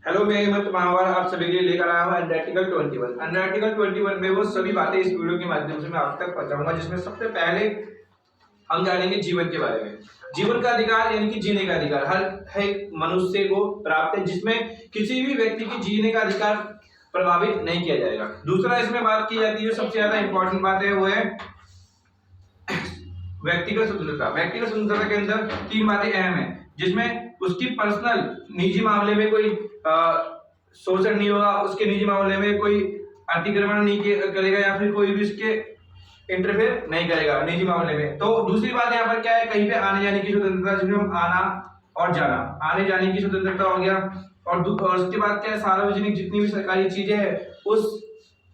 Hello, मैं हेमंत महावर आप सभी के लिए लेकर आया हूँ अंडर आर्टिकल 21। अंडर आर्टिकल 21 में वो सभी बातें इस वीडियो के माध्यम से मैं आप तक पहुंचाऊंगा, जिसमें सबसे पहले हम जानेंगे जीवन के बारे में। जीवन का अधिकार यानी कि जीने का अधिकार हर एक मनुष्य को प्राप्त है, जिसमें किसी भी व्यक्ति की जीने का अधिकार प्रभावित नहीं किया जाएगा। दूसरा इसमें बात की जाती है, सबसे ज्यादा इंपॉर्टेंट बात है वो है व्यक्तिगत स्वतंत्रता। व्यक्तिगत स्वतंत्रता के अंदर तीन बातें अहम है, जिसमें उसकी पर्सनल निजी मामले में कोई शोषण नहीं होगा, उसके निजी मामले में कोई अतिक्रमण नहीं करेगा या फिर कोई भी उसके इंटरफेयर नहीं करेगा निजी मामले में। तो दूसरी बात यहाँ पर क्या है, कहीं पे आने जाने की स्वतंत्रता, जिसमें हम आना और जाना, आने जाने की स्वतंत्रता हो गया। और उसके बाद क्या है, सार्वजनिक जितनी भी सरकारी चीजें हैं उस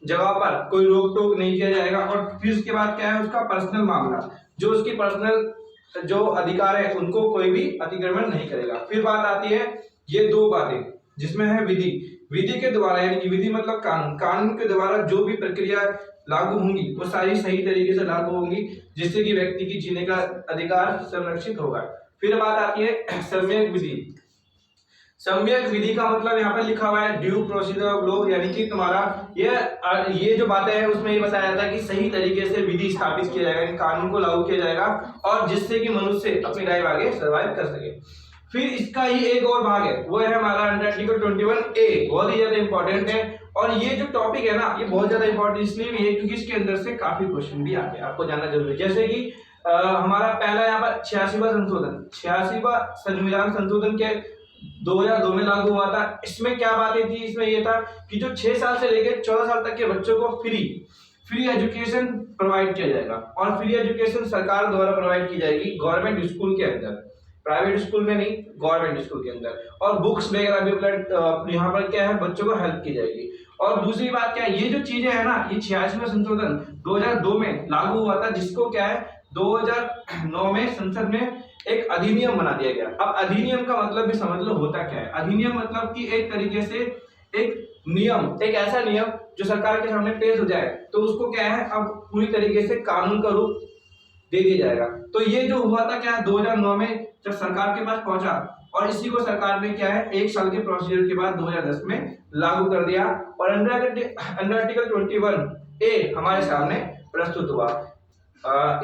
जगह पर कोई रोक टोक नहीं किया जाएगा। और फिर उसके बाद क्या है, उसका पर्सनल मामला, जो उसकी पर्सनल जो अधिकार है उनको कोई भी अतिक्रमण नहीं करेगा। फिर बात आती है ये दो बातें, जिसमें है विधि। विधि के द्वारा यानी कि विधि मतलब कानून, कानून के द्वारा जो भी प्रक्रिया लागू होंगी वो सारी सही तरीके से लागू होंगी, जिससे कि व्यक्ति की जीने का अधिकार संरक्षित होगा। फिर बात आती है सम्यक विधि। सम्यक विधि का मतलब यहाँ पर लिखा हुआ है ड्यू प्रोसीजर ऑफ लॉ, यानी कि तुम्हारा ये जो बातें हैं उसमें ये बताया जाता है कि सही तरीके से विधि स्थापित किया जाएगा, कानून को लागू किया जाएगा, और जिससे कि मनुष्य अपनी लाइफ आगे सर्वाइव कर सके। फिर इसका ही एक और भाग है, वो है हमारा अंडर आर्टिकल 21A, बहुत ही ज्यादा इंपॉर्टेंट है। और ये जो टॉपिक है ना, ये बहुत ज्यादा इंपॉर्टेंट इसलिए भी है क्योंकि इसके अंदर से काफी क्वेश्चन भी आते हैं, आपको जानना जरूरी है। जैसे कि हमारा पहला यहाँ पर 86वां संशोधन, 86वां संविधान संशोधन के 2002 में लागू हुआ था। इसमें क्या बातें थी, इसमें ये था कि जो 6 साल से लेकर 14 साल तक के बच्चों को फ्री एजुकेशन प्रोवाइड किया जाएगा। और फ्री एजुकेशन सरकार द्वारा प्रोवाइड की जाएगी गवर्नमेंट स्कूल के अंदर, प्राइवेट स्कूल में नहीं, गवर्नमेंट स्कूल के अंदर। और बुक्स वगैरह भी यहाँ पर क्या है, बच्चों को हेल्प की जाएगी। और दूसरी बात क्या है, ये जो चीजें है ना, ये 86वां संशोधन 2002 में लागू हुआ था, जिसको क्या है 2009 में संसद में एक अधिनियम बना दिया गया। अब अधिनियम का मतलब भी समझ लो होता क्या है। अधिनियम मतलब कि एक तरीके से एक नियम, एक ऐसा नियम जो सरकार के सामने पेश हो जाए तो उसको क्या है, अब पूरी तरीके से कानून का रूप दे दिया जाएगा। तो ये जो हुआ था क्या 2009 में जब सरकार के पास पहुंचा, और इसी को सरकार ने क्या है 1 साल के प्रोसीजर के बाद 2010 में लागू कर दिया। और अंडर आर्टिकल 21A हमारे सामने प्रस्तुत हुआ।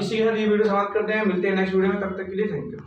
इसी के साथ ये वीडियो समाप्त करते हैं, मिलते हैं नेक्स्ट वीडियो में, तब तक के लिए थैंक यू।